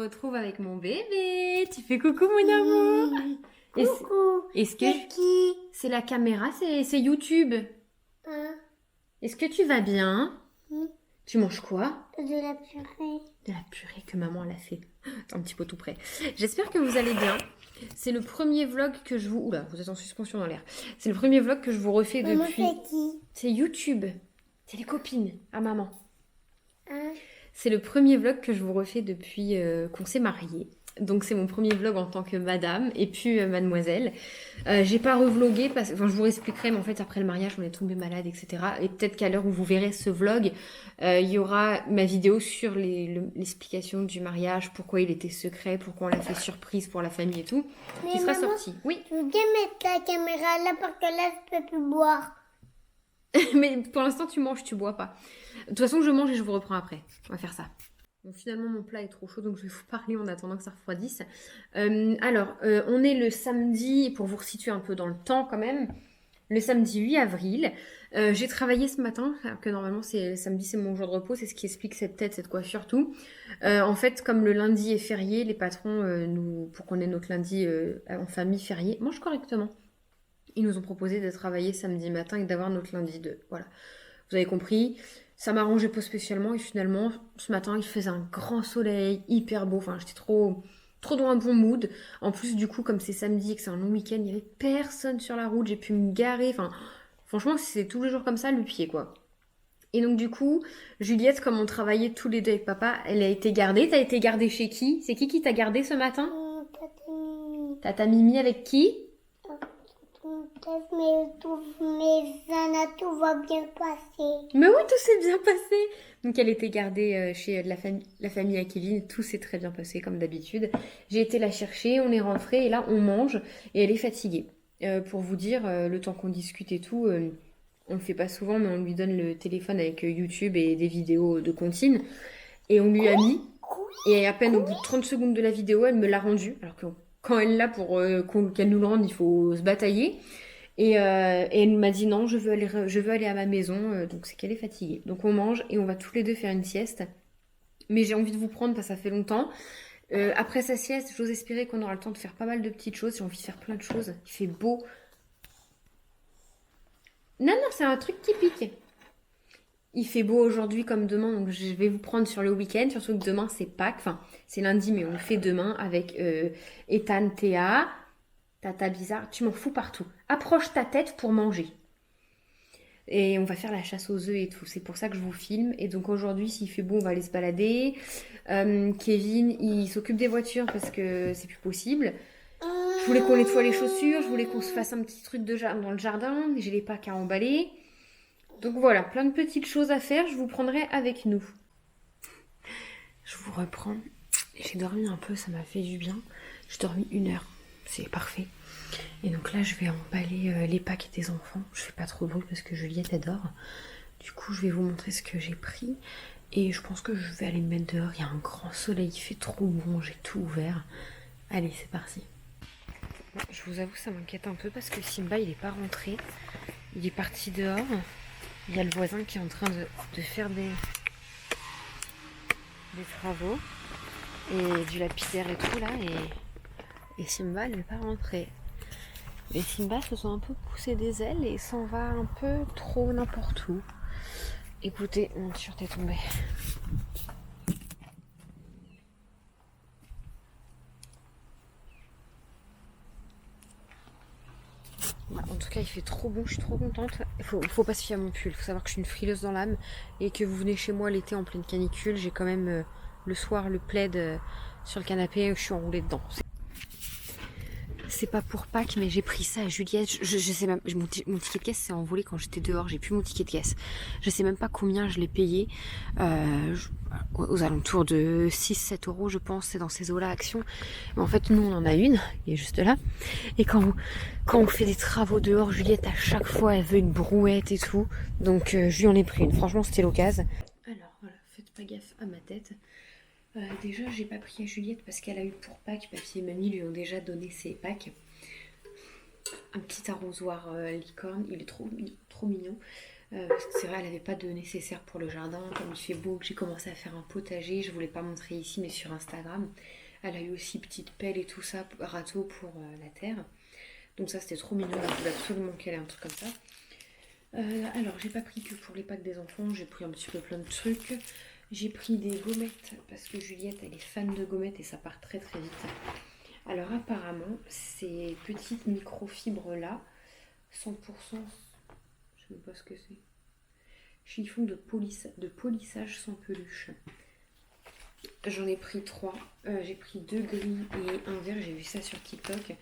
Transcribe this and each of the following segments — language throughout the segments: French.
retrouve avec mon bébé. Tu fais coucou mon amour. Coucou. Est-ce que C'est qui? c'est la caméra, c'est YouTube. Hein? Est-ce que tu vas bien? Hmm. Tu manges quoi? De la purée. De la purée que maman elle a fait. Un petit pot tout prêt. J'espère que vous allez bien. C'est le premier vlog que je vous... Oula, vous êtes en suspension dans l'air. C'est le premier vlog que je vous refais Maman, depuis... c'est qui? C'est YouTube. C'est les copines à maman. Hein? C'est le premier vlog que je vous refais depuis qu'on s'est mariés. Donc c'est mon premier vlog en tant que madame et puis mademoiselle. J'ai pas revlogué parce que, enfin je vous expliquerai, mais en fait après le mariage on est tombé malade, etc. Et peut-être qu'à l'heure où vous verrez ce vlog, il y aura ma vidéo sur l'explication du mariage, pourquoi il était secret, pourquoi on l'a fait surprise pour la famille et tout, qui Mais sera maman, sortie. Oui. tu veux bien mettre la caméra là parce que là je peux plus boire. Mais pour l'instant tu manges, tu bois pas. De toute façon je mange et je vous reprends après. On va faire ça. Bon, finalement, mon plat est trop chaud, donc je vais vous parler en attendant que ça refroidisse. On est le samedi, pour vous resituer un peu dans le temps quand même, le samedi 8 avril. J'ai travaillé ce matin, alors que normalement, samedi, c'est mon jour de repos, c'est ce qui explique cette tête, cette coiffure, tout. En fait, comme le lundi est férié, les patrons, pour qu'on ait notre lundi en famille férié, mange correctement. Ils nous ont proposé de travailler samedi matin et d'avoir notre lundi 2. Voilà. Vous avez compris. Ça m'arrangeait pas spécialement et finalement, ce matin, il faisait un grand soleil, hyper beau. Enfin, j'étais trop dans un bon mood. En plus, du coup, comme c'est samedi et que c'est un long week-end, il y avait personne sur la route. J'ai pu me garer. Enfin, franchement, c'est tous les jours comme ça, le pied, quoi. Et donc, du coup, Juliette, comme on travaillait tous les deux avec papa, elle a été gardée. T'as été gardée chez qui? C'est qui t'a gardée ce matin? Tata Mimi avec qui? Mais tout va bien passer. Mais oui, tout s'est bien passé. Donc elle était gardée chez la famille à Kevin. Tout s'est très bien passé comme d'habitude. J'ai été la chercher, on est rentré et là on mange et elle est fatiguée. Pour vous dire, le temps qu'on discute et tout, on le fait pas souvent, mais on lui donne le téléphone avec YouTube et des vidéos de comptines. Et on lui a mis. Et à peine au bout de 30 secondes de la vidéo, elle me l'a rendu. Alors que quand elle l'a pour qu'elle nous le rende, il faut se batailler. Et elle m'a dit non, je veux aller à ma maison, donc c'est qu'elle est fatiguée. Donc on mange et on va tous les deux faire une sieste. Mais j'ai envie de vous prendre parce que ça fait longtemps. Après sa sieste, j'ose espérer qu'on aura le temps de faire pas mal de petites choses. J'ai envie de faire plein de choses. Il fait beau. Non, non, c'est un truc typique. Il fait beau aujourd'hui comme demain, donc je vais vous prendre sur le week-end. Surtout que demain c'est Pâques, enfin c'est lundi, mais on le fait demain avec Ethan, Théa. Tata bizarre, tu m'en fous partout. Approche ta tête pour manger. Et on va faire la chasse aux œufs et tout. C'est pour ça que je vous filme. Et donc aujourd'hui, s'il fait beau, on va aller se balader. Kevin, il s'occupe des voitures parce que c'est plus possible. Je voulais qu'on nettoie les chaussures. Je voulais qu'on se fasse un petit truc dans le jardin. J'ai les packs à emballer. Donc voilà, plein de petites choses à faire. Je vous prendrai avec nous. Je vous reprends. J'ai dormi un peu, ça m'a fait du bien. J'ai dormi 1 heure. C'est parfait. Et donc là, je vais emballer les packs des enfants. Je fais pas trop de bruit parce que Juliette adore. Du coup, je vais vous montrer ce que j'ai pris. Et je pense que je vais aller me mettre dehors. Il y a un grand soleil, il fait trop bon, j'ai tout ouvert. Allez, c'est parti. Bon, je vous avoue, ça m'inquiète un peu parce que Simba, il est pas rentré. Il est parti dehors. Il y a le voisin qui est en train de faire des travaux. Et du lapidaire et tout là. Et Simba, il n'est pas rentré. Les Simba se sont un peu poussés des ailes et s'en va un peu trop n'importe où. Écoutez, mon t-shirt est tombé. En tout cas, il fait trop bon, je suis trop contente. Faut pas se fier à mon pull. Faut savoir que je suis une frileuse dans l'âme et que vous venez chez moi l'été en pleine canicule. J'ai quand même le soir le plaid sur le canapé, je suis enroulée dedans. C'est pas pour Pâques, mais j'ai pris ça à Juliette. Je sais même, mon ticket de caisse s'est envolé quand j'étais dehors. J'ai plus mon ticket de caisse. Je sais même pas combien je l'ai payé. Aux alentours de 6-7 euros, je pense. C'est dans ces eaux-là, Action. Mais en fait, nous, on en a une. Il est juste là. Et quand on fait des travaux dehors, Juliette, à chaque fois, elle veut une brouette et tout. Donc, je lui en ai pris une. Franchement, c'était l'occasion. Alors, voilà. Faites pas gaffe à ma tête. Déjà, j'ai pas pris à Juliette parce qu'elle a eu pour Pâques. Papy et mamie lui ont déjà donné ses Pâques. un petit arrosoir licorne. Il est trop mignon. Parce que c'est vrai, elle n'avait pas de nécessaire pour le jardin. Comme il fait beau, que j'ai commencé à faire un potager. Je ne voulais pas montrer ici, mais sur Instagram. Elle a eu aussi petite pelle et tout ça, râteau pour la terre. Donc ça, c'était trop mignon. Je voulais absolument qu'elle ait un truc comme ça. Alors, j'ai pas pris que pour les packs des enfants. J'ai pris un petit peu plein de trucs. J'ai pris des gommettes parce que Juliette, elle est fan de gommettes et ça part très très vite. Alors apparemment, ces petites microfibres-là, 100%, je sais même pas ce que c'est, chiffon de polissage sans peluche. J'en ai pris 3. J'ai pris 2 gris et un vert. J'ai vu ça sur TikTok.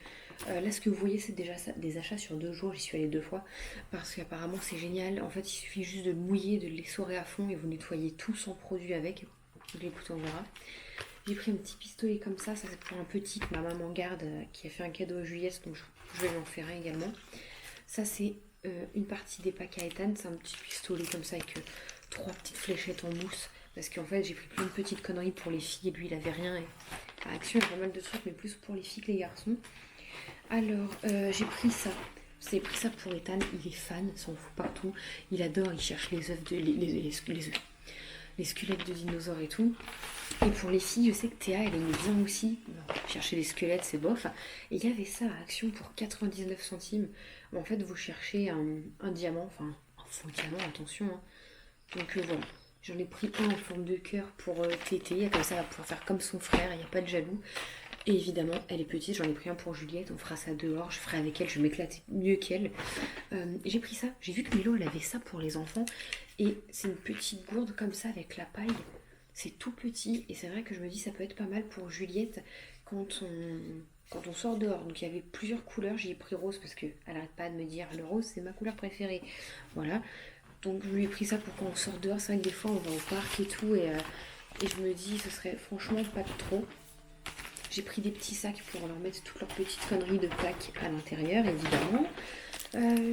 Là, ce que vous voyez, c'est déjà ça, des achats sur 2 jours. J'y suis allée 2 fois parce qu'apparemment, c'est génial. En fait, il suffit juste de le mouiller, de l'essorer à fond et vous nettoyez tout sans produit avec. Donc, écoutez, on verra. J'ai pris un petit pistolet comme ça. Ça, c'est pour un petit que ma maman garde qui a fait un cadeau à Juliette. Donc, je vais lui en faire un également. Ça, c'est une partie des packs à Ethan. C'est un petit pistolet comme ça avec 3 petites fléchettes en mousse. Parce qu'en fait, j'ai pris plein de petites conneries pour les filles et lui, il avait rien. Et à Action, il y a pas mal de trucs, mais plus pour les filles que les garçons. Alors, j'ai pris ça. J'ai pris ça pour Ethan. Il est fan, s'en fout partout. Il adore, il cherche les œufs, les squelettes de dinosaures et tout. Et pour les filles, je sais que Théa, elle aimait bien aussi. Chercher les squelettes, c'est bof. Et il y avait ça à Action pour 99 centimes. En fait, vous cherchez un diamant, enfin, un faux diamant, attention. Hein. Donc voilà. J'en ai pris un en forme de cœur pour Tété, comme ça elle va pouvoir faire comme son frère, il n'y a pas de jaloux. Et évidemment, elle est petite, j'en ai pris un pour Juliette, on fera ça dehors, je ferai avec elle, je vais m'éclater mieux qu'elle. J'ai pris ça, j'ai vu que Milo, elle avait ça pour les enfants, et c'est une petite gourde comme ça avec la paille, c'est tout petit, et c'est vrai que je me dis ça peut être pas mal pour Juliette quand on sort dehors. Donc il y avait plusieurs couleurs, j'ai pris rose parce qu'elle n'arrête pas de me dire le rose c'est ma couleur préférée. Voilà. Donc je lui ai pris ça pour quand on sort dehors. C'est vrai que des fois on va au parc et tout et je me dis ce serait franchement pas trop. J'ai pris des petits sacs pour leur mettre toutes leurs petites conneries de Pâques à l'intérieur évidemment.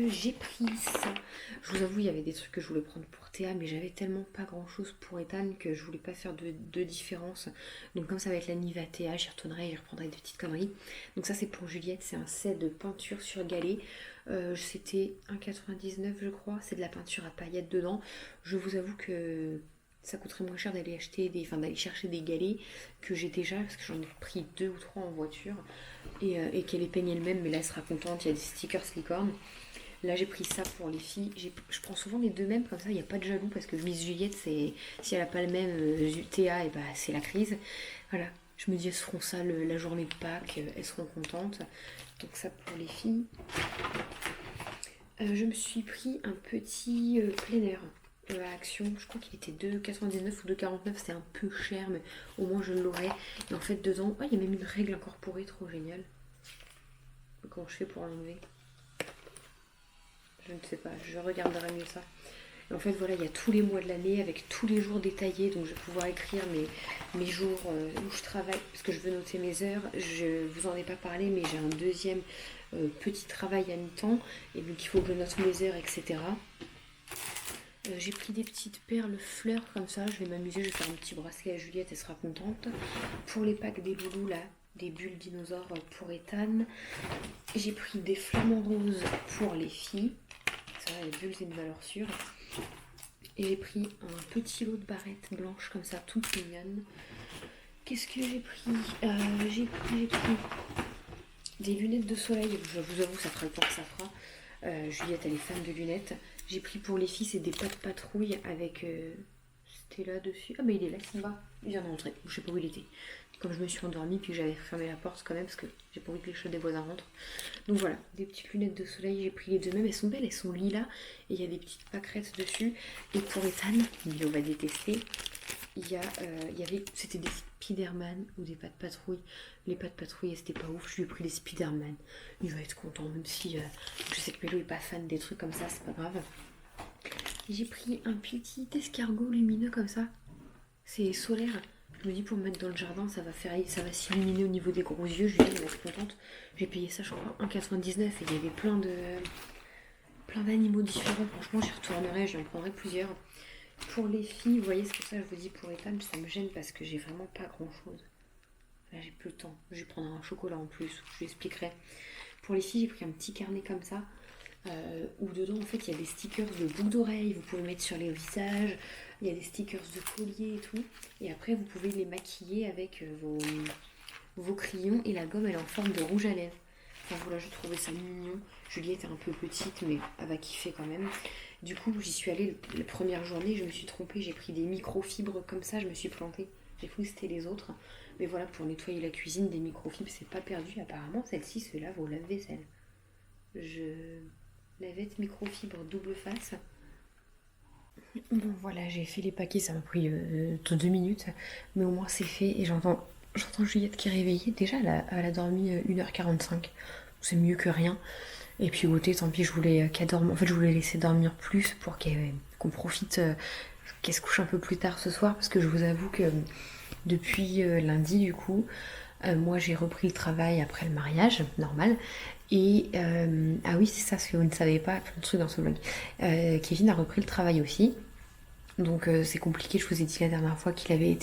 J'ai pris ça. Je vous avoue il y avait des trucs que je voulais prendre pour Théa mais j'avais tellement pas grand chose pour Ethan que je voulais pas faire de différence. Donc comme ça va être la Nive à Théa, j'y retournerai et je reprendrai des petites conneries. Donc ça c'est pour Juliette, c'est un set de peinture sur galet. C'était 1,99 je crois, c'est de la peinture à paillettes dedans. Je vous avoue que ça coûterait moins cher d'aller d'aller chercher des galets que j'ai déjà parce que j'en ai pris 2 ou 3 en voiture et qu'elle les peigne elle-même, mais là elle sera contente, il y a des stickers licorne. Là j'ai pris ça pour les filles, je prends souvent les deux mêmes comme ça, il n'y a pas de jaloux parce que Miss Juliette, si elle n'a pas le même Théa, et bah c'est la crise. Voilà, je me dis elles se feront ça la journée de Pâques, elles seront contentes. Donc ça pour les filles. Je me suis pris un petit plein air à Action. Je crois qu'il était 2,99 ou 2,49. C'est un peu cher, mais au moins je l'aurai. Et en fait, dedans, il y a même une règle incorporée, trop génial. Comment je fais pour l'enlever? Je ne sais pas, je regarderai mieux ça. Et en fait, voilà, il y a tous les mois de l'année avec tous les jours détaillés. Donc, je vais pouvoir écrire mes jours où je travaille parce que je veux noter mes heures. Je vous en ai pas parlé, mais j'ai un deuxième petit travail à mi-temps. Et donc, il faut que je note mes heures, etc. J'ai pris des petites perles fleurs comme ça. Je vais m'amuser. Je vais faire un petit bracelet à Juliette. Elle sera contente. Pour les packs des loulous, là, des bulles dinosaures pour Ethan. J'ai pris des flamants roses pour les filles. Ça va, les bulles, c'est une valeur sûre. Et j'ai pris un petit lot de barrettes blanches comme ça, toutes mignonnes. Qu'est-ce que j'ai pris J'ai pris des lunettes de soleil. Je vous avoue, ça fera le temps que ça fera. Juliette, elle est fan de lunettes. J'ai pris pour les filles, c'est des pattes patrouille avec Stella dessus. Ah, mais il est là, Simba. Il vient d'entrer. Je sais pas où il était. Comme je me suis endormie, puis que j'avais fermé la porte quand même, parce que j'ai pas envie que les chats des voisins rentrent. Donc voilà, des petites lunettes de soleil, j'ai pris les deux mêmes, elles sont belles, elles sont lilas, et il y a des petites pâquerettes dessus. Et pour Ethan, Milo va détester, c'était des Spider-Man ou des pattes patrouille. Les pattes patrouille, c'était pas ouf, je lui ai pris des Spider-Man. Il va être content, même si je sais que Milo est pas fan des trucs comme ça, c'est pas grave. J'ai pris un petit escargot lumineux comme ça, c'est solaire. Je me dis pour me mettre dans le jardin, ça va s'illuminer au niveau des gros yeux. Julie, elle va être contente. J'ai payé ça, je crois, 1,99 et il y avait plein d'animaux différents. Franchement, j'y retournerai, j'en prendrai plusieurs. Pour les filles, vous voyez, c'est pour ça que je vous dis pour Ethan, ça me gêne parce que j'ai vraiment pas grand chose. Là, j'ai plus le temps. Je vais prendre un chocolat en plus, je vous expliquerai. pour les filles, j'ai pris un petit carnet comme ça, où dedans, en fait, il y a des stickers de boucles d'oreilles, vous pouvez mettre sur les visages, il y a des stickers de colliers et tout. Et après, vous pouvez les maquiller avec vos crayons, et la gomme, elle est en forme de rouge à lèvres. Enfin voilà, je trouvais ça mignon. Juliette est un peu petite, mais elle va kiffer quand même. Du coup, j'y suis allée la première journée, je me suis trompée, j'ai pris des microfibres comme ça, je me suis plantée. J'ai cru que c'était les autres. Mais voilà, pour nettoyer la cuisine, des microfibres, c'est pas perdu. Apparemment, celle-ci se lave au lave-vaisselle. Lavette microfibre double face. Bon voilà, j'ai fait les paquets, ça m'a pris 2 minutes. Mais au moins c'est fait et j'entends Juliette qui est réveillée. Déjà, elle a dormi 1h45. C'est mieux que rien. Et puis Gauthier, tant pis, je voulais qu'elle dorme. En fait, je voulais laisser dormir plus pour qu'on profite, qu'elle se couche un peu plus tard ce soir. Parce que je vous avoue que depuis lundi, du coup, moi j'ai repris le travail après le mariage, normal. Et ah oui, c'est ça, ce que vous ne savez pas, plein de trucs dans ce vlog. Kevin a repris le travail aussi. Donc c'est compliqué, je vous ai dit la dernière fois qu'il avait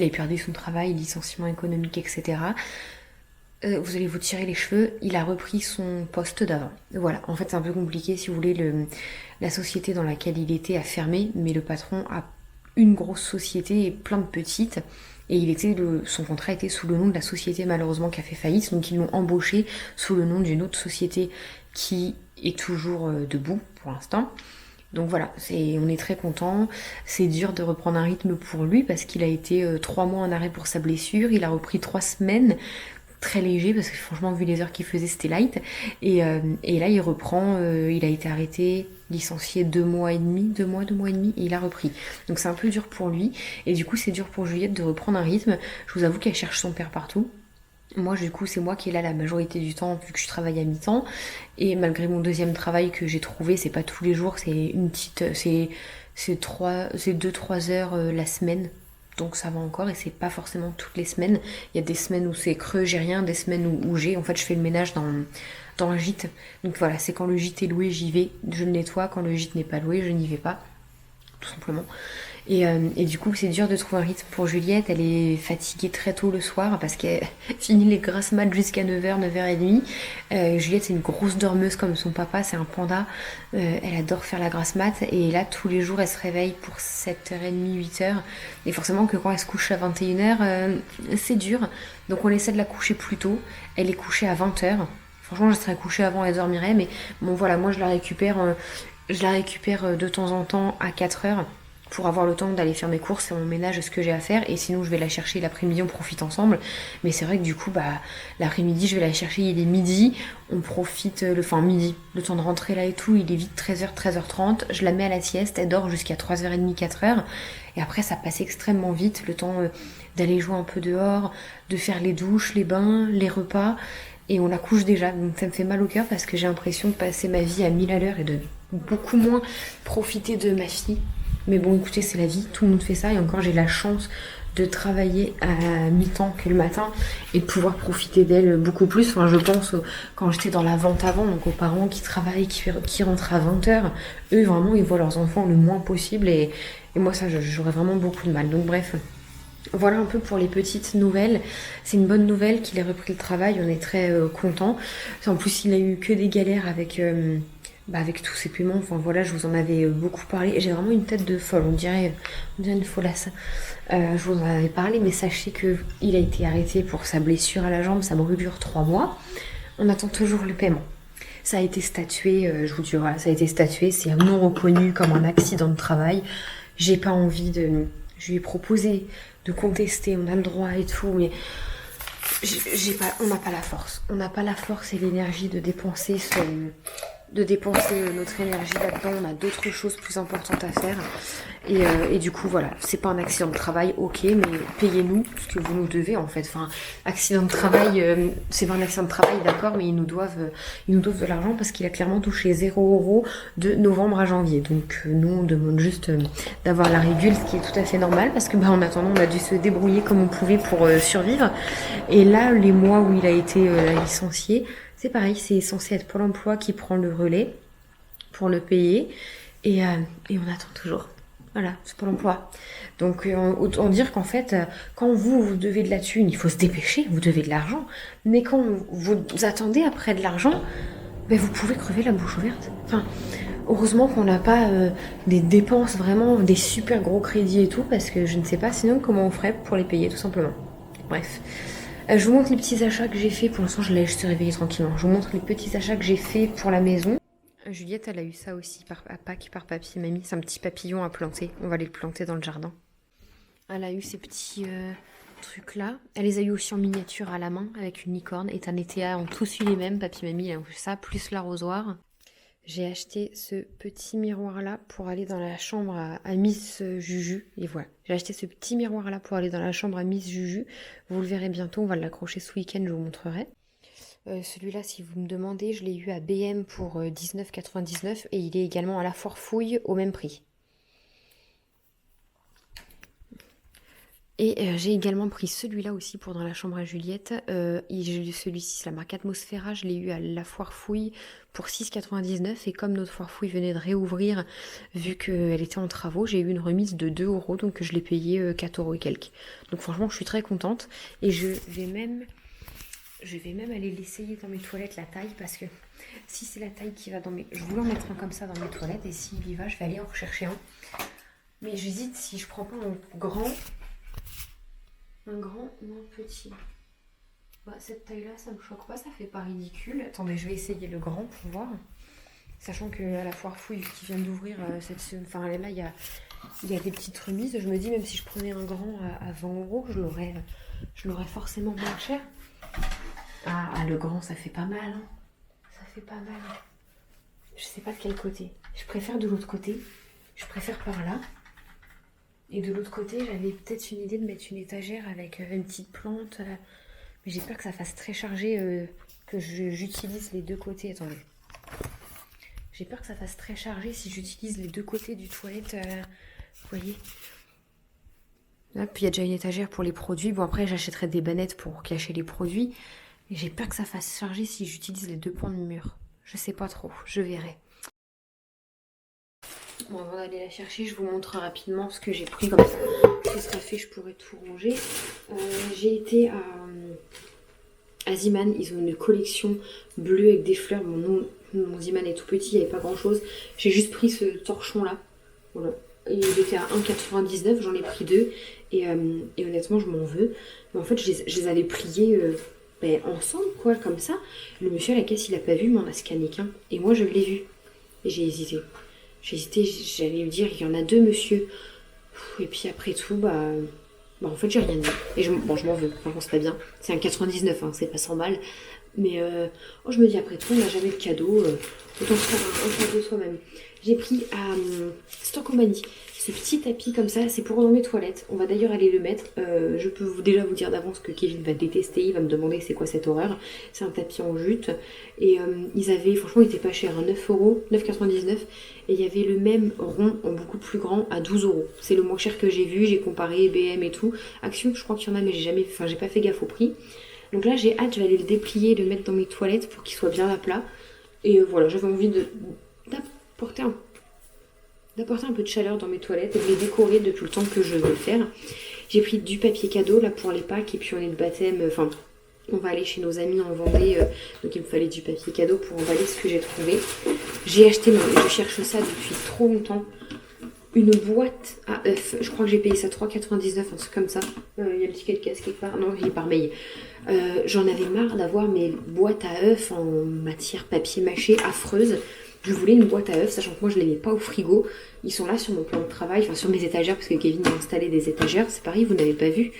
perdu son travail, licenciement économique, etc. Vous allez vous tirer les cheveux, il a repris son poste d'avant. Voilà, en fait c'est un peu compliqué, si vous voulez, la société dans laquelle il était a fermé, mais le patron a une grosse société et plein de petites. Et son contrat était sous le nom de la société malheureusement qui a fait faillite, donc ils l'ont embauché sous le nom d'une autre société qui est toujours debout pour l'instant. Donc voilà, on est très contents. C'est dur de reprendre un rythme pour lui parce qu'il a été 3 mois en arrêt pour sa blessure, il a repris 3 semaines, très léger parce que franchement vu les heures qu'il faisait c'était light. Et là il reprend, il a été arrêté, licencié 2 mois et demi, et il a repris. Donc c'est un peu dur pour lui. Et du coup c'est dur pour Juliette de reprendre un rythme. Je vous avoue qu'elle cherche son père partout. Moi du coup c'est moi qui est là la majorité du temps vu que je travaille à mi-temps. Et malgré mon deuxième travail que j'ai trouvé, c'est pas tous les jours, c'est c'est 2-3 heures la semaine. Donc ça va encore et c'est pas forcément toutes les semaines. Il y a des semaines où c'est creux, j'ai rien, des semaines où j'ai. En fait, je fais le ménage dans un gîte. Donc voilà, c'est quand le gîte est loué, j'y vais, je le nettoie. Quand le gîte n'est pas loué, je n'y vais pas. Tout simplement. Et du coup, c'est dur de trouver un rythme pour Juliette. Elle est fatiguée très tôt le soir parce qu'elle finit les grasses mat jusqu'à 9h, 9h30. Juliette, c'est une grosse dormeuse comme son papa, c'est un panda. Elle adore faire la grasse mat. Et là, tous les jours, elle se réveille pour 7h30, 8h. Et forcément que quand elle se couche à 21h, c'est dur. Donc on essaie de la coucher plus tôt. Elle est couchée à 20h. Franchement, je serais couchée avant, elle dormirait. Mais bon, voilà, moi, je la récupère de temps en temps à 4h. Pour avoir le temps d'aller faire mes courses, c'est mon ménage, ce que j'ai à faire, et sinon je vais la chercher l'après-midi, on profite ensemble. Mais c'est vrai que du coup, l'après-midi, je vais la chercher, il est midi, on profite, midi, le temps de rentrer là et tout, il est vite 13h, 13h30, je la mets à la sieste, elle dort jusqu'à 3h30, 4h, et après ça passe extrêmement vite, le temps d'aller jouer un peu dehors, de faire les douches, les bains, les repas, et on la couche déjà, donc ça me fait mal au cœur parce que j'ai l'impression de passer ma vie à 1000 à l'heure et de beaucoup moins profiter de ma fille. Mais bon, écoutez, c'est la vie, tout le monde fait ça. Et encore, j'ai la chance de travailler à mi-temps que le matin et de pouvoir profiter d'elle beaucoup plus. Enfin, je pense quand j'étais dans la vente avant, donc aux parents qui travaillent, qui rentrent à 20h, eux, vraiment, ils voient leurs enfants le moins possible. Et moi, ça, j'aurais vraiment beaucoup de mal. Donc bref, voilà un peu pour les petites nouvelles. C'est une bonne nouvelle qu'il ait repris le travail, on est très contents. En plus, il a eu que des galères avec tous ces paiements. Enfin voilà, je vous en avais beaucoup parlé. J'ai vraiment une tête de folle, on dirait une folasse. Je vous en avais parlé, mais sachez qu'il a été arrêté pour sa blessure à la jambe, sa brûlure 3 mois. On attend toujours le paiement. Ça a été statué, je vous dis, voilà, ça a été statué, c'est non reconnu comme un accident de travail. J'ai pas envie de... Je lui ai proposé de contester, on a le droit et tout, mais on n'a pas la force. On n'a pas la force et l'énergie de dépenser notre énergie là-dedans. On a d'autres choses plus importantes à faire. Et du coup, voilà, c'est pas un accident de travail, ok, mais payez-nous ce que vous nous devez en fait. Enfin, accident de travail, c'est pas un accident de travail, d'accord, mais ils nous doivent de l'argent parce qu'il a clairement touché 0 € de novembre à janvier. Donc nous, on demande juste d'avoir la régule, ce qui est tout à fait normal parce que en attendant, on a dû se débrouiller comme on pouvait pour survivre. Et là, les mois où il a été licencié, c'est pareil, c'est censé être Pôle emploi qui prend le relais pour le payer. Et on attend toujours. Voilà, c'est pour l'emploi. Donc autant dire qu'en fait, quand vous devez de la thune, il faut se dépêcher, vous devez de l'argent. Mais quand vous attendez après de l'argent, ben, vous pouvez crever la bouche ouverte. Enfin, heureusement qu'on n'a pas des dépenses vraiment, des super gros crédits et tout, parce que je ne sais pas sinon comment on ferait pour les payer tout simplement. Bref. Je vous montre les petits achats que j'ai fait. Pour l'instant, je l'ai juste réveillé tranquillement. Je vous montre les petits achats que j'ai fait pour la maison. Juliette, elle a eu ça aussi à Pâques par papy et mamie. C'est un petit papillon à planter. On va aller le planter dans le jardin. Elle a eu ces petits trucs-là. Elle les a eu aussi en miniature à la main avec une licorne. Et Ethan et Théa ont tous eu les mêmes. Papy et mamie ont eu ça, plus l'arrosoir. J'ai acheté ce petit miroir-là pour aller dans la chambre à Miss Juju. Et voilà, j'ai acheté ce petit miroir-là pour aller dans la chambre à Miss Juju. Vous le verrez bientôt, on va l'accrocher ce week-end, je vous montrerai. Celui-là, si vous me demandez, je l'ai eu à BM pour 19,99 et il est également à la Foire Fouille au même prix. Et j'ai également pris celui-là aussi pour dans la chambre à Juliette. Celui-ci, c'est la marque Atmosphera. Je l'ai eu à la Foire Fouille pour 6,99. Et comme notre Foire Fouille venait de réouvrir, vu qu'elle était en travaux, j'ai eu une remise de 2 €. Donc je l'ai payé 4 € et quelques. Donc franchement, je suis très contente. Et je vais même aller l'essayer dans mes toilettes, la taille. Parce que si c'est la taille qui va dans mes... Je voulais en mettre un comme ça dans mes toilettes. Et s'il y va, je vais aller en rechercher un. Mais j'hésite si je prends pas un grand... Un grand ou un petit. Bah, cette taille-là, ça me choque pas, ça fait pas ridicule. Attendez, je vais essayer le grand pour voir. Sachant qu'à la Foire Fouille qui vient d'ouvrir enfin là, il y a des petites remises. Je me dis, même si je prenais un grand à 20 €, je l'aurais forcément moins cher. Ah, le grand, ça fait pas mal. Hein. Ça fait pas mal. Je sais pas de quel côté. Je préfère de l'autre côté. Je préfère par là. Et de l'autre côté, j'avais peut-être une idée de mettre une étagère avec une petite plante. Mais j'ai peur que ça fasse très chargé, que j'utilise les deux côtés. Attendez. J'ai peur que ça fasse très chargé si j'utilise les deux côtés du toilette. Vous voyez. Là, puis il y a déjà une étagère pour les produits. Bon, après, j'achèterai des bannettes pour cacher les produits. Et j'ai peur que ça fasse chargé si j'utilise les deux points de mur. Je sais pas trop. Je verrai. Bon, avant d'aller la chercher, je vous montre rapidement ce que j'ai pris comme ça. Ce sera fait, je pourrais tout ranger. J'ai été à Ziman. Ils ont une collection bleue avec des fleurs. Mon Ziman est tout petit, il n'y avait pas grand chose. J'ai juste pris ce torchon-là. Voilà. Il était à 1,99. J'en ai pris 2. Et honnêtement, je m'en veux. Mais en fait, je les avais pliés ensemble, quoi, comme ça. Le monsieur à la caisse, il n'a pas vu, mais on a scanné qu'un. Et moi, je l'ai vu. Et j'ai hésité. J'allais lui dire, il y en a 2, monsieur. Et puis après tout, en fait, j'ai rien dit. Et je m'en veux. Franchement, c'est pas bien. C'est un 99, hein, c'est pas 100 balles. Mais je me dis, après tout, on n'a jamais de cadeau. Autant se faire un cadeau soi-même. J'ai pris à Stokomani ce petit tapis comme ça. C'est pour dans mes toilettes. On va d'ailleurs aller le mettre. Je peux déjà vous dire d'avance que Kevin va détester. Il va me demander c'est quoi cette horreur. C'est un tapis en jute. Et franchement, il était pas cher. 9 €, 9,99 €. Et il y avait le même rond en beaucoup plus grand à 12 €. C'est le moins cher que j'ai vu. J'ai comparé BM et tout. Action, je crois qu'il y en a, mais j'ai pas fait gaffe au prix. Donc là, j'ai hâte. Je vais aller le déplier et le mettre dans mes toilettes pour qu'il soit bien à plat. Et voilà, j'avais envie d'apporter un peu de chaleur dans mes toilettes et de les décorer depuis le temps que je veux le faire. J'ai pris du papier cadeau là pour les Pâques et puis on est de baptême. Enfin, on va aller chez nos amis en Vendée. Donc il me fallait du papier cadeau pour emballer ce que j'ai trouvé. J'ai acheté, je cherche ça depuis trop longtemps, une boîte à œufs. Je crois que j'ai payé ça 3,99, un truc comme ça. Il y a le ticket de caisse quelque part. Non, il est par mail. J'en avais marre d'avoir mes boîtes à œufs en matière papier mâché affreuse. Je voulais une boîte à œufs, sachant que moi je ne les mets pas au frigo. Ils sont là sur mon plan de travail, enfin sur mes étagères, parce que Kevin a installé des étagères. C'est pareil, vous n'avez pas vu.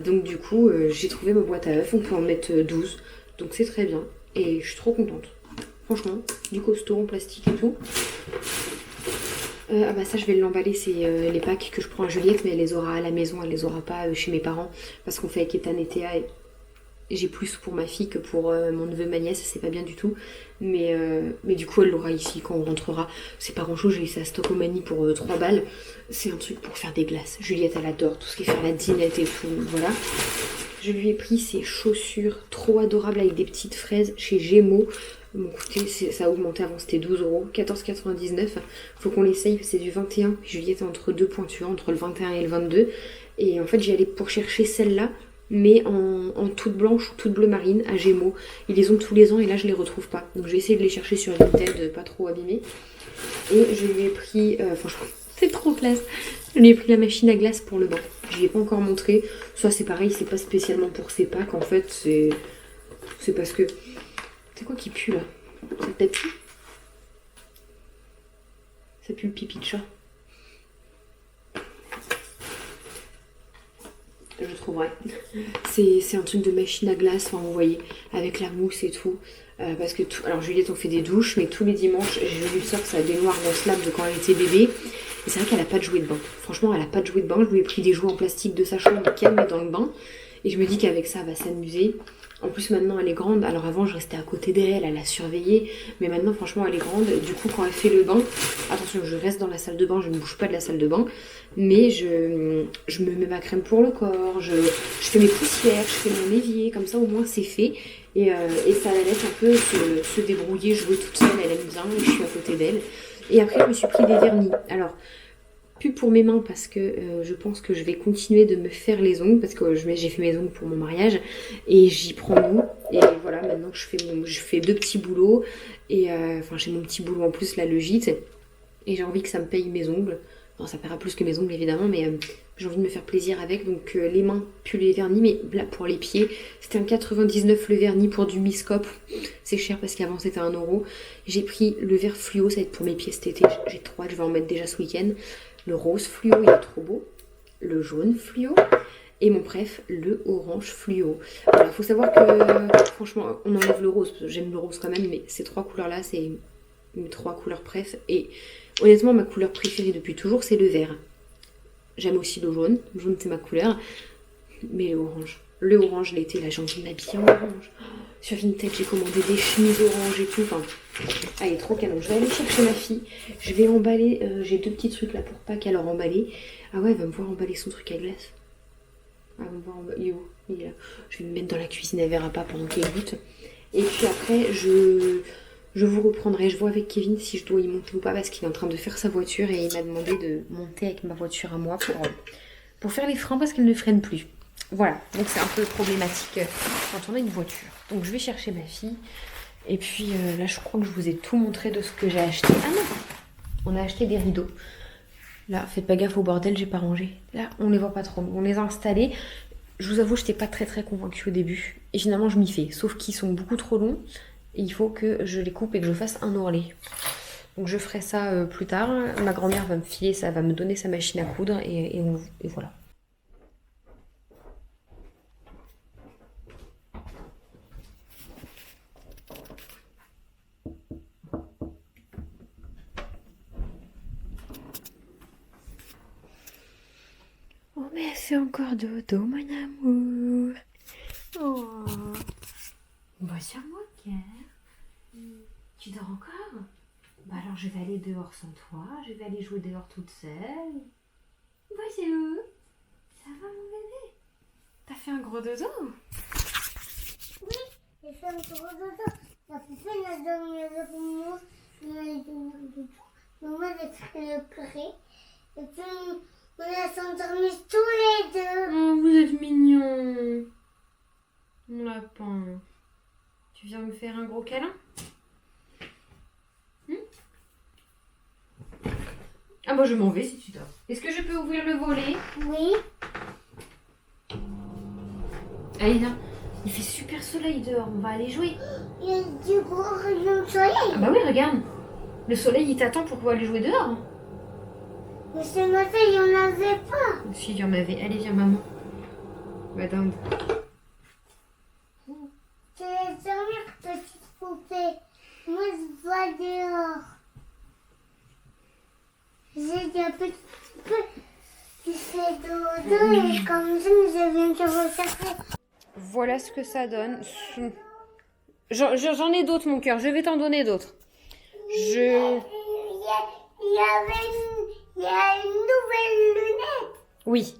Donc du coup, j'ai trouvé ma boîte à œufs. On peut en mettre 12. Donc c'est très bien. Et je suis trop contente. Franchement, du costaud en plastique et tout. Ça je vais l'emballer, c'est les Pâques que je prends à Juliette, mais elle les aura à la maison, elle les aura pas chez mes parents. Parce qu'on fait avec Ethan et Théa et j'ai plus pour ma fille que pour mon neveu, ma nièce, c'est pas bien du tout. Mais du coup, elle l'aura ici quand on rentrera. C'est pas grand chose, j'ai eu ça à Stokomani pour 3 balles. C'est un truc pour faire des glaces. Juliette, elle adore tout ce qui est faire la dinette et tout. Voilà. Je lui ai pris ces chaussures trop adorables avec des petites fraises chez Gémeaux. Bon, écoutez, ça a augmenté avant, c'était 12 euros, 14,99. Faut qu'on l'essaye, c'est du 21. Juliette est entre deux pointures, entre le 21 et le 22. Et en fait, j'y allais pour chercher celle-là, mais en toute blanche ou toute bleu marine, à Gémeaux. Ils les ont tous les ans et là, je les retrouve pas. Donc, je vais essayer de les chercher sur Vinted, pas trop abîmés. Et je lui ai pris, franchement, c'est trop classe. Je lui ai pris la machine à glace pour le bain. Je lui ai pas encore montré. Ça, c'est pareil, c'est pas spécialement pour ces packs. En fait, c'est parce que... C'est quoi qui pue là? C'est le tapis? Ça pue le pipi de chat. Je trouverai. C'est un truc de machine à glace, enfin, vous voyez, avec la mousse et tout. Parce que alors Juliette on fait des douches, mais tous les dimanches je lui sors sa baignoire dans ce lab de quand elle était bébé. Et c'est vrai qu'elle a pas de jouet de bain. Franchement, elle a pas de jouet de bain. Je lui ai pris des jouets en plastique de sa chambre qu'elle met dans le bain. Et je me dis qu'avec ça, elle va s'amuser. En plus, maintenant, elle est grande. Alors avant, je restais à côté d'elle, elle la surveillait. Mais maintenant, franchement, elle est grande. Du coup, quand elle fait le bain, attention, je reste dans la salle de bain, je ne bouge pas de la salle de bain. Mais je me mets ma crème pour le corps, je fais mes poussières, je fais mon évier. Comme ça, au moins, c'est fait. Et ça la laisse un peu se débrouiller, jouer toute seule. Elle aime bien et je suis à côté d'elle. Et après, je me suis pris des vernis. Alors... plus pour mes mains parce que je pense que je vais continuer de me faire les ongles parce que j'ai fait mes ongles pour mon mariage et j'y prends goût. Et voilà, maintenant que je fais deux petits boulots et enfin j'ai mon petit boulot en plus là, le gîte, et j'ai envie que ça me paye mes ongles. Enfin, ça paiera plus que mes ongles évidemment, mais j'ai envie de me faire plaisir avec. Donc les mains, puis les vernis, mais là pour les pieds, c'était un 99 le vernis pour du Miscope. C'est cher parce qu'avant c'était 1 euro. J'ai pris le vert fluo, ça va être pour mes pieds cet été. J'ai trop hâte, je vais en mettre déjà ce week-end. Le rose fluo, il est trop beau. Le jaune fluo. Et mon préf, le orange fluo. Alors, il faut savoir que, franchement, on enlève le rose. Parce que j'aime le rose quand même, mais ces trois couleurs-là, c'est mes trois couleurs préf. Et honnêtement, ma couleur préférée depuis toujours, c'est le vert. J'aime aussi le jaune. Le jaune, c'est ma couleur. Mais l'orange. Le orange, l'été, là, j'ai envie de m'habiller en orange. Sur Vinted, j'ai commandé des chemises orange et tout. Enfin, elle est trop canon. Je vais aller chercher ma fille. Je vais emballer. J'ai deux petits trucs là pour pas qu'elle leur emballer. Ah ouais, elle va me voir emballer son truc à glace. Ah, elle va me voir emballer. Il est où? Il est là. Je vais me mettre dans la cuisine, elle verra pas pendant qu'elle goûte. Et puis après, je vous reprendrai. Je vois avec Kevin si je dois y monter ou pas parce qu'il est en train de faire sa voiture et il m'a demandé de monter avec ma voiture à moi pour faire les freins parce qu'elle ne freine plus. Voilà, donc c'est un peu problématique quand on a une voiture. Donc je vais chercher ma fille. Et puis là, je crois que je vous ai tout montré de ce que j'ai acheté. Ah non, on a acheté des rideaux. Là, faites pas gaffe au bordel, j'ai pas rangé. Là, on les voit pas trop. On les a installés. Je vous avoue, j'étais pas très convaincue au début. Et finalement, je m'y fais. Sauf qu'ils sont beaucoup trop longs. Et il faut que je les coupe et que je fasse un ourlet. Donc je ferai ça plus tard. Ma grand-mère va me filer, ça va me donner sa machine à coudre. Et voilà. Oh, mais elle fait encore dodo, mon amour. Oh. Bah, sur moi, Pierre. Tu dors encore? Bah, alors je vais aller dehors sans toi. Je vais aller jouer dehors toute seule. Bah, c'est où? Ça va, mon bébé? T'as fait un gros dodo? Oui, j'ai fait un gros dodo. La poupée n'a dormi avec moi. Maman est très près. Et puis, on a s'endormi tous les deux. Oh, vous êtes mignons. Mon lapin. Tu viens me faire un gros câlin? Ah, moi je m'en vais si tu dors. Est-ce que je peux ouvrir le volet? Oui. Allez, viens. Il fait super soleil dehors, on va aller jouer. Il y a du gros rayon de soleil. Ah bah oui, regarde. Le soleil, il t'attend pour aller jouer dehors. Mais ce matin, il n'y en avait pas. Si, il y en avait. Allez, viens, maman. Madame. Tu vas dormir, petite poupée. Moi, je vais dehors. J'ai dit un petit peu. Tu fais dodo et comme ça, je viens te rechercher. Voilà ce que ça donne. J'en ai d'autres, mon cœur. Je vais t'en donner d'autres. Il y a une nouvelle lunette. Oui.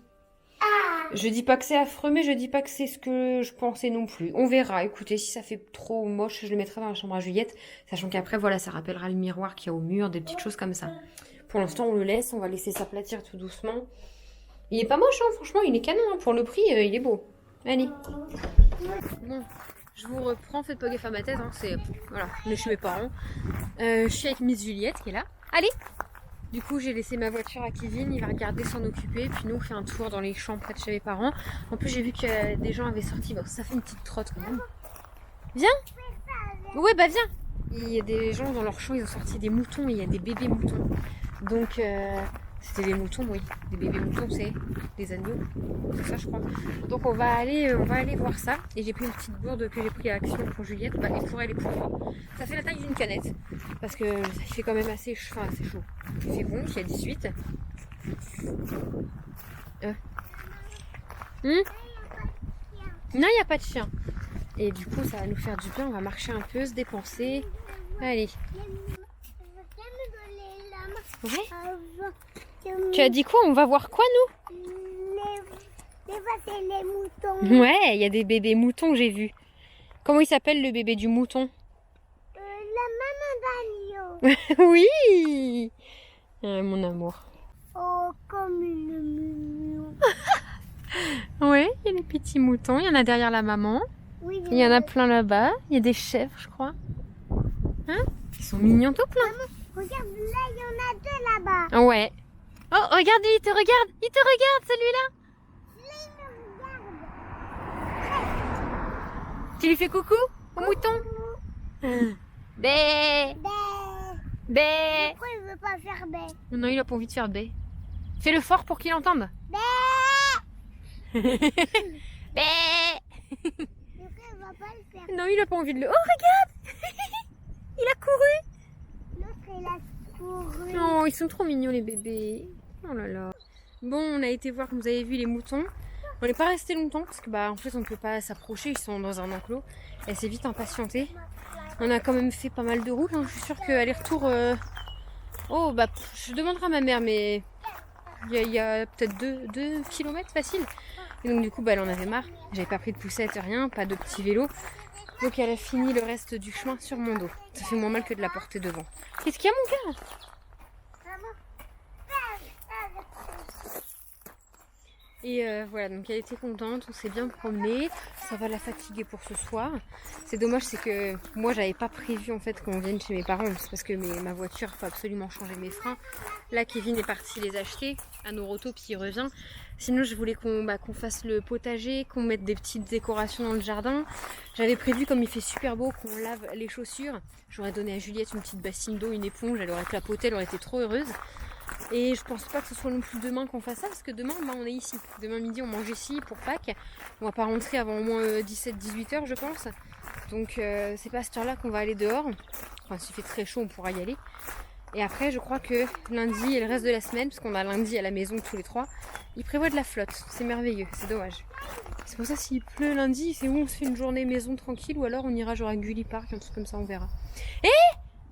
Je dis pas que c'est affreux, mais je dis pas que c'est ce que je pensais non plus. On verra. Écoutez, si ça fait trop moche, je le mettrai dans la chambre à Juliette. Sachant qu'après, voilà, ça rappellera le miroir qu'il y a au mur, des petites choses comme ça. Pour l'instant, on le laisse. On va laisser s'aplatir tout doucement. Il est pas moche, hein, franchement, il est canon. Hein. Pour le prix, il est beau. Allez. Bon, je vous reprends. Faites pas gaffe à ma tête. Hein, c'est voilà, on est chez mes parents. Je suis avec Miss Juliette qui est là. Allez. Du coup, j'ai laissé ma voiture à Kevin, il va regarder s'en occuper, puis nous on fait un tour dans les champs près de chez mes parents. En plus, j'ai vu que des gens avaient sorti, bon, ça fait une petite trotte quand même. Viens. Ouais, bah viens. Il y a des gens dans leur champ, ils ont sorti des moutons, il y a des bébés moutons. Donc, c'était des moutons, oui. Des bébés moutons, c'est des agneaux. C'est ça, je crois. Donc, on va aller voir ça. Et j'ai pris une petite gourde que j'ai pris à Action pour Juliette. Bah, et pour elle et pour moi. Ça fait la taille d'une canette. Parce que ça fait quand même assez chaud. Il fait bon, il y a 18. Non, il n'y a pas de chien. Et du coup, ça va nous faire du bien. On va marcher un peu, se dépenser. Allez. Ouais. Tu as dit quoi? On va voir quoi, nous? Les moutons. Ouais, il y a des bébés moutons, j'ai vu. Comment il s'appelle le bébé du mouton? La maman d'agneau. Oui. Mon amour. Oh, comme le mignon. Ouais, il y a les petits moutons. Il y en a derrière la maman. Oui, Il y en a plein là-bas. Il y a des chèvres, je crois. Hein? Ils sont mignons tout plein. Maman, regarde, là, il y en a deux là-bas. Ouais. Oh, regarde, il te regarde. Il te regarde, celui-là. Là, il me regarde. Tu lui fais coucou au mouton? Bé. Bé. Bé. Pourquoi il veut pas faire bé? Non, il a pas envie de faire bé. Fais-le fort pour qu'il entende. Bé. Bé. Pourquoi il va pas le faire? Non, il a pas envie de le... Oh, regarde. Il a couru. L'autre, il a couru. Oh, ils sont trop mignons les bébés. Oh là là. Bon, on a été voir, comme vous avez vu, les moutons. On n'est pas resté longtemps parce que en fait on ne peut pas s'approcher, ils sont dans un enclos. Elle s'est vite impatientée. On a quand même fait pas mal de routes. Hein. Je suis sûre qu'aller-retour... Oh, je demanderai à ma mère, mais il y a peut-être 2 kilomètres facile. Et donc du coup, elle en avait marre. J'avais pas pris de poussette, rien, pas de petit vélo. Donc elle a fini le reste du chemin sur mon dos. Ça fait moins mal que de la porter devant. Qu'est-ce qu'il y a, mon gars? Et voilà, donc elle était contente, on s'est bien promené, ça va la fatiguer pour ce soir. C'est dommage, c'est que moi j'avais pas prévu en fait qu'on vienne chez mes parents, c'est parce que ma voiture faut absolument changer mes freins. Là Kevin est parti les acheter à Noroto puis il revient. Sinon je voulais qu'on fasse le potager, qu'on mette des petites décorations dans le jardin. J'avais prévu, comme il fait super beau, qu'on lave les chaussures. J'aurais donné à Juliette une petite bassine d'eau, une éponge, elle aurait clapoté, elle aurait été trop heureuse. Et je pense pas que ce soit non plus demain qu'on fasse ça, parce que demain on est ici. Demain midi on mange ici pour Pâques. On va pas rentrer avant au moins 17-18 heures je pense. Donc c'est pas à cette heure là qu'on va aller dehors. Enfin s'il fait très chaud on pourra y aller. Et après je crois que lundi et le reste de la semaine, parce qu'on a lundi à la maison tous les trois, ils prévoient de la flotte. C'est merveilleux, c'est dommage. C'est pour ça s'il pleut lundi, c'est où on se fait une journée maison tranquille, ou alors on ira genre à Gulli Park, un truc comme ça, on verra.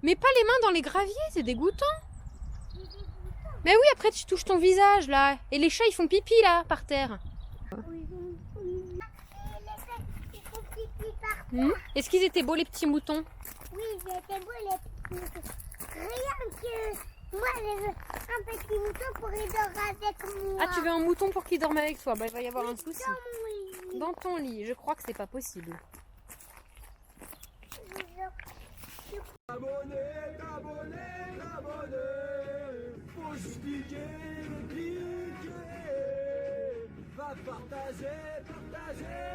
Mais pas les mains dans les graviers, c'est dégoûtant. Mais oui, après tu touches ton visage là. Et les chats ils font pipi là, par terre. Est-ce qu'ils étaient beaux les petits moutons? Oui, ils étaient beaux les petits moutons. Rien que moi, je veux un petit mouton pour y dormir avec moi. Ah, tu veux un mouton pour qu'il dorme avec toi? Bah il va y avoir un souci. Dans mon lit. Dans ton lit, je crois que c'est pas possible. Abonnez, faut juste cliquer, va partager.